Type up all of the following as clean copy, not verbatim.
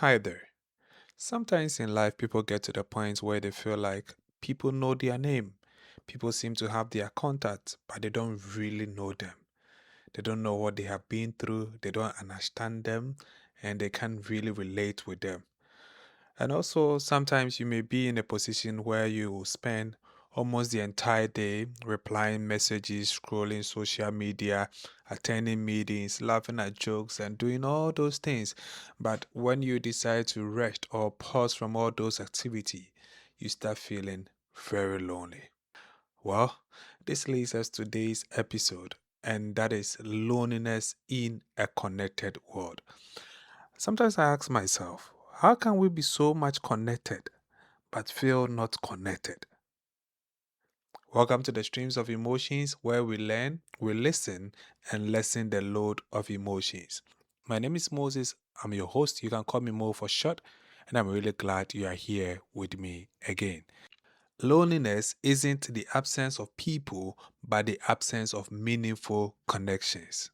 Hi there. Sometimes in life, people get to the point where they feel like people know their name. People seem to have their contact, but they don't really know them. They don't know what they have been through, they don't understand them, and they can't really relate with them. And also, sometimes you may be in a position where you will spend almost the entire day replying messages, scrolling social media, attending meetings, laughing at jokes, and doing all those things. But when you decide to rest or pause from all those activity, you start feeling very lonely. Well, this leads us to today's episode, and that is loneliness in a connected world. Sometimes I ask myself, how can we be so much connected but feel not connected? Welcome to the Streams of Emotions, where we learn, we listen, and lessen the load of emotions. My name is Moses. I'm your host. You can call me Mo for short, and I'm really glad you are here with me again. Loneliness isn't the absence of people, but the absence of meaningful connections.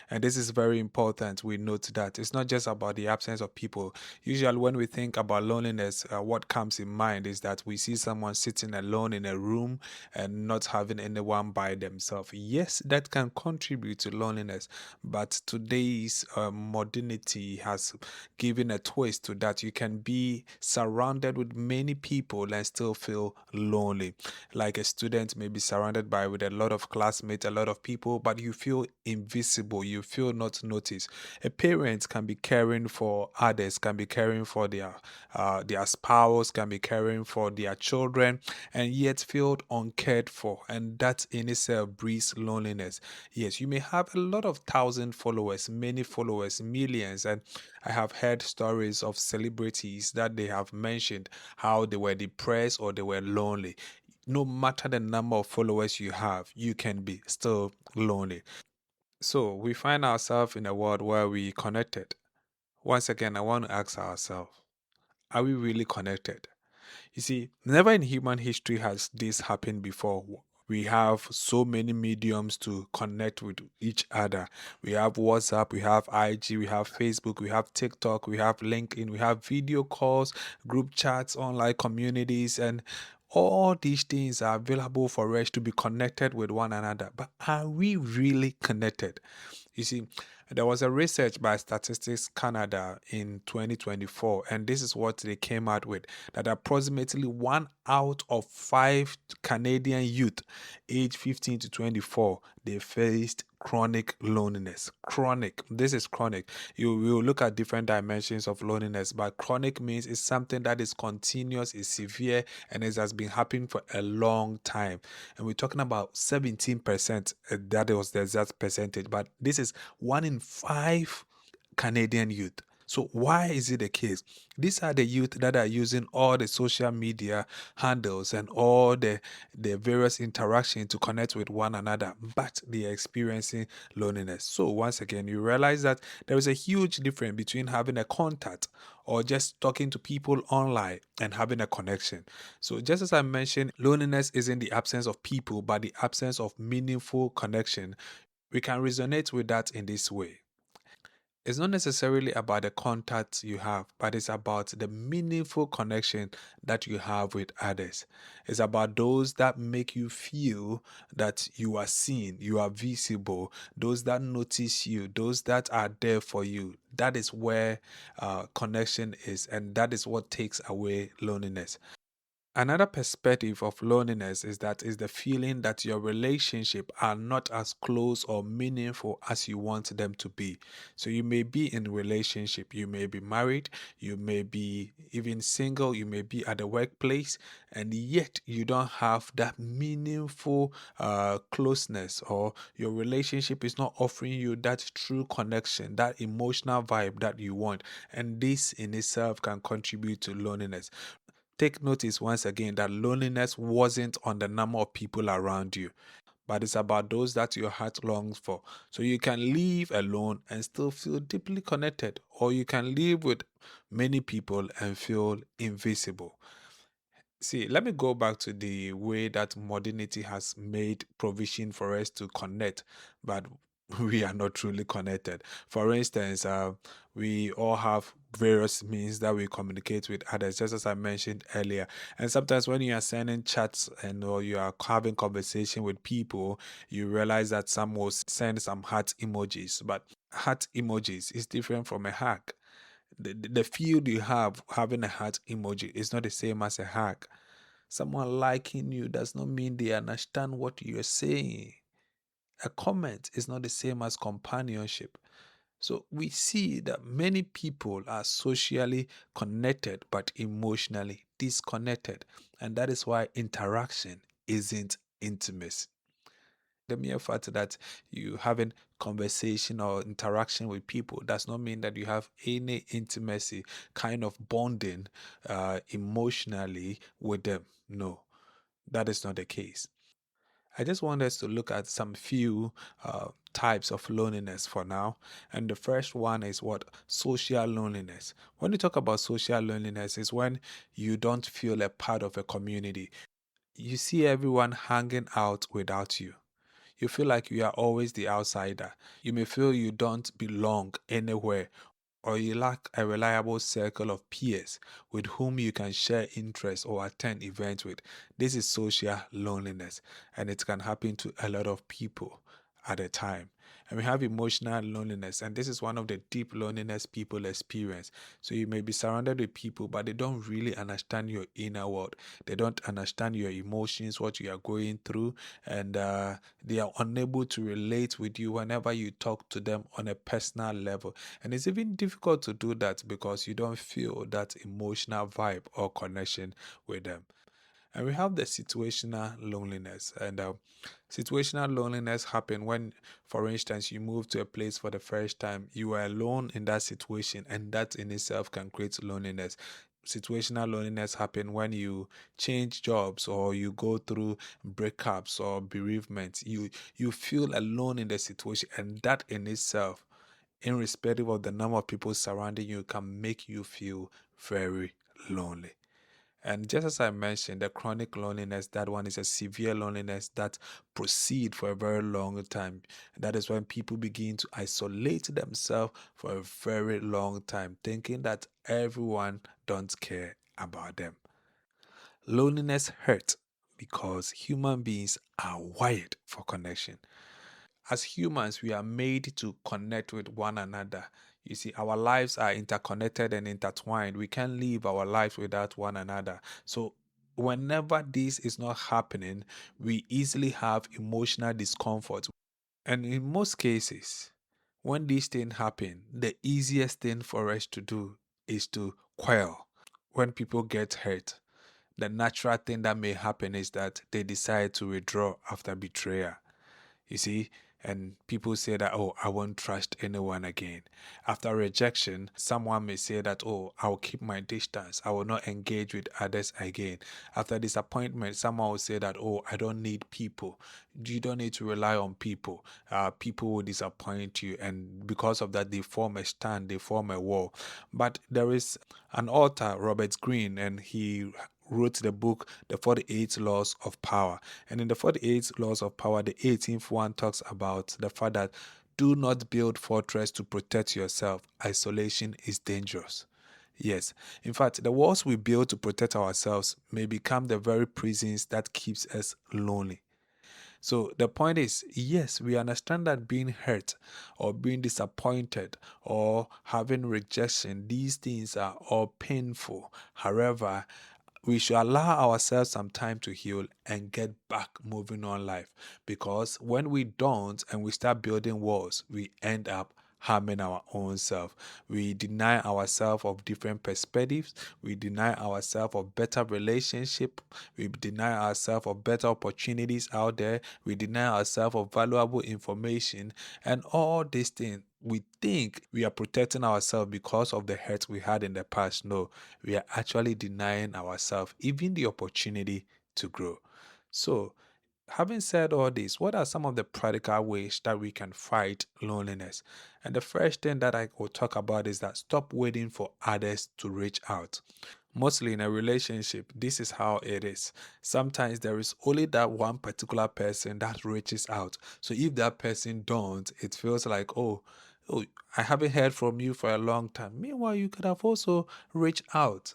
And this is very important. We note that it's not just about the absence of people. Usually, when we think about loneliness, what comes in mind is that we see someone sitting alone in a room and not having anyone by themselves. Yes, that can contribute to loneliness, but today's modernity has given a twist to that. You can be surrounded with many people and still feel lonely. Like a student may be surrounded by with a lot of classmates, a lot of people, but you feel invisible, you feel not noticed. A parent can be caring for others, can be caring for their spouse, can be caring for their children, and yet feel uncared for, and that in itself breeds loneliness. Yes, you may have a lot of thousand followers, many followers, millions, and I have heard stories of celebrities that they have mentioned how they were depressed or they were lonely. No matter the number of followers you have, you can be still lonely. So we find ourselves in a world where we connected. Once again, I want to ask ourselves, are we really connected? You see, never in human history has this happened before. We have so many mediums to connect with each other. We have WhatsApp, we have IG, we have Facebook, we have TikTok, we have LinkedIn, we have video calls, group chats, online communities, and all these things are available for us to be connected with one another. But are we really connected? You see, there was a research by Statistics Canada in 2024, and this is what they came out with, that approximately 1 out of 5 Canadian youth aged 15 to 24 they faced chronic loneliness. Chronic. This is chronic. You will look at different dimensions of loneliness, but chronic means it's something that is continuous, is severe, and it has been happening for a long time. And we're talking about 17%. That was the exact percentage, but this is 1 in 5 Canadian youth. So why is it the case? These are the youth that are using all the social media handles and all the various interactions to connect with one another, but they are experiencing loneliness. So once again, you realize that there is a huge difference between having a contact or just talking to people online and having a connection. So just as I mentioned, loneliness isn't the absence of people, but the absence of meaningful connection. We can resonate with that in this way. It's not necessarily about the contacts you have, but it's about the meaningful connection that you have with others. It's about those that make you feel that you are seen, you are visible, those that notice you, those that are there for you. That is where connection is, and that is what takes away loneliness. Another perspective of loneliness is that is the feeling that your relationship are not as close or meaningful as you want them to be. So you may be in a relationship, you may be married, you may be even single, you may be at the workplace, and yet you don't have that meaningful closeness, or your relationship is not offering you that true connection, that emotional vibe that you want. And this in itself can contribute to loneliness. Take notice once again that loneliness wasn't on the number of people around you, but it's about those that your heart longs for. So you can live alone and still feel deeply connected, or you can live with many people and feel invisible. See, let me go back to the way that modernity has made provision for us to connect, but we are not truly connected. For instance, we all have various means that we communicate with others, just as I mentioned earlier. And sometimes when you are sending chats and or you are having conversation with people, you realize that some will send some heart emojis, but heart emojis is different from a hug. The feel you have having a heart emoji is not the same as a hug. Someone liking you does not mean they understand what you're saying. A comment is not the same as companionship. So we see that many people are socially connected but emotionally disconnected. And that is why interaction isn't intimacy. The mere fact that you having conversation or interaction with people does not mean that you have any intimacy kind of bonding emotionally with them. No, that is not the case. I just want us to look at some few types of loneliness for now. And the first one is what? Social loneliness. When you talk about social loneliness, is when you don't feel a part of a community. You see everyone hanging out without you. You feel like you are always the outsider. You may feel you don't belong anywhere, or you lack a reliable circle of peers with whom you can share interests or attend events with. This is social loneliness, and it can happen to a lot of people at a time. And we have emotional loneliness, and this is one of the deep loneliness people experience. So you may be surrounded with people, but they don't really understand your inner world. They don't understand your emotions, what you are going through, and they are unable to relate with you whenever you talk to them on a personal level. And it's even difficult to do that because you don't feel that emotional vibe or connection with them. And we have the situational loneliness. And situational loneliness happen when, for instance, you move to a place for the first time. You are alone in that situation, and that in itself can create loneliness. Situational loneliness happen when you change jobs or you go through breakups or bereavement. You feel alone in the situation, and that in itself, irrespective of the number of people surrounding you, can make you feel very lonely. And just as I mentioned, the chronic loneliness, that one is a severe loneliness that proceed for a very long time. That is when people begin to isolate themselves for a very long time, thinking that everyone don't care about them. Loneliness hurts because human beings are wired for connection. As humans, we are made to connect with one another. You see, our lives are interconnected and intertwined. We can't live our lives without one another. So, whenever this is not happening, we easily have emotional discomfort. And in most cases, when these things happen, the easiest thing for us to do is to quell. When people get hurt, the natural thing that may happen is that they decide to withdraw after betrayal. You see, and people say that, oh, I won't trust anyone again. After rejection, someone may say that, oh, I'll keep my distance. I will not engage with others again. After disappointment, someone will say that, oh, I don't need people. You don't need to rely on people. People will disappoint you. And because of that, they form a stand, they form a wall. But there is an author, Robert Greene, and he wrote the book, The 48 Laws of Power. And in the 48 Laws of Power, the 18th one talks about the fact that do not build fortress to protect yourself. Isolation is dangerous. Yes. In fact, the walls we build to protect ourselves may become the very prisons that keeps us lonely. So the point is, yes, we understand that being hurt or being disappointed or having rejection, these things are all painful. However, we should allow ourselves some time to heal and get back moving on life, because when we don't and we start building walls, we end up harming our own self. We deny ourselves of different perspectives. We deny ourselves of better relationship. We deny ourselves of better opportunities out there. We deny ourselves of valuable information, and all these things. We think we are protecting ourselves because of the hurt we had in the past. No, we are actually denying ourselves even the opportunity to grow. So, having said all this, what are some of the practical ways that we can fight loneliness? And the first thing that I will talk about is that stop waiting for others to reach out. Mostly in a relationship, this is how it is. Sometimes there is only that one particular person that reaches out. So if that person don't, it feels like, oh, Oh, I haven't heard from you for a long time. Meanwhile, you could have also reached out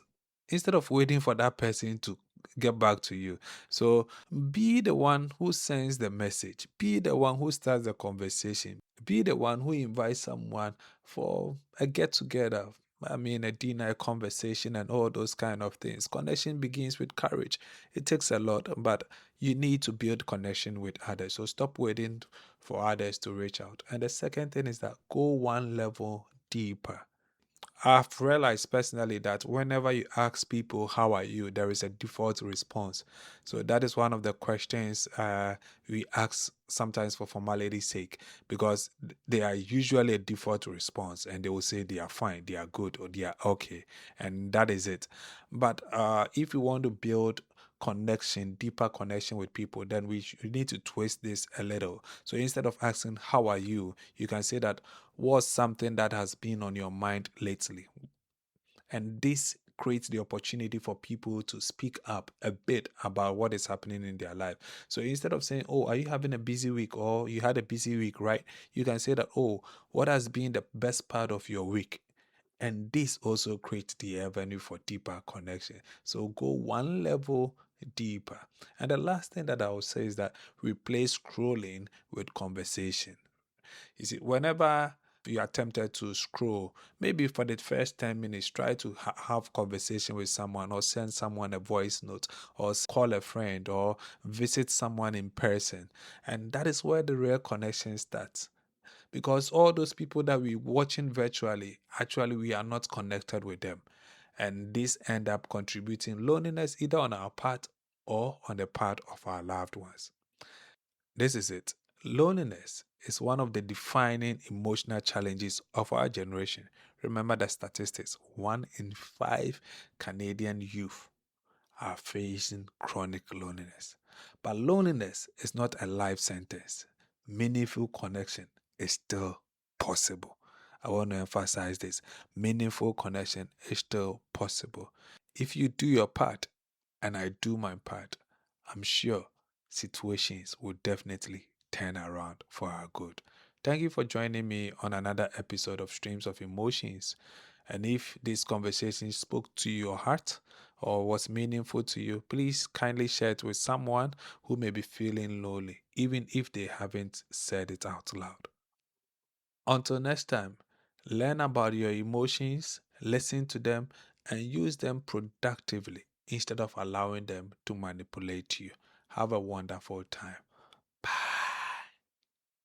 instead of waiting for that person to get back to you. So be the one who sends the message, be the one who starts the conversation, be the one who invites someone for a get together. I mean, a dinner, a conversation, and all those kind of things. Connection begins with courage. It takes a lot, but you need to build connection with others. So stop waiting for others to reach out. And the second thing is that go one level deeper. I've realized personally that whenever you ask people, how are you, there is a default response. So that is one of the questions we ask sometimes for formality's sake, because they are usually a default response and they will say they are fine, they are good, or they are okay. And that is it. But if you want to build connection, deeper connection with people, then we need to twist this a little. So instead of asking, how are you can say that, what's something that has been on your mind lately? And this creates the opportunity for people to speak up a bit about what is happening in their life. So instead of saying, oh, are you having a busy week, or you had a busy week, right? You can say that, oh, what has been the best part of your week? And this also creates the avenue for deeper connection. So go one level deeper. And the last thing that I will say is that replace scrolling with conversation. You see, whenever you are tempted to scroll, maybe for the first 10 minutes, try to have conversation with someone, or send someone a voice note, or call a friend, or visit someone in person. And that is where the real connection starts. Because all those people that we watching virtually, actually we are not connected with them. And this end up contributing loneliness either on our part or on the part of our loved ones. This is it. Loneliness is one of the defining emotional challenges of our generation. Remember the statistics: 1 in 5 Canadian youth are facing chronic loneliness. But loneliness is not a life sentence. Meaningful connection is still possible. I want to emphasize this. Meaningful connection is still possible. If you do your part and I do my part, I'm sure situations will definitely turn around for our good. Thank you for joining me on another episode of Streams of Emotions. And if this conversation spoke to your heart or was meaningful to you, please kindly share it with someone who may be feeling lonely, even if they haven't said it out loud. Until next time, learn about your emotions, listen to them, and use them productively instead of allowing them to manipulate you. Have a wonderful time.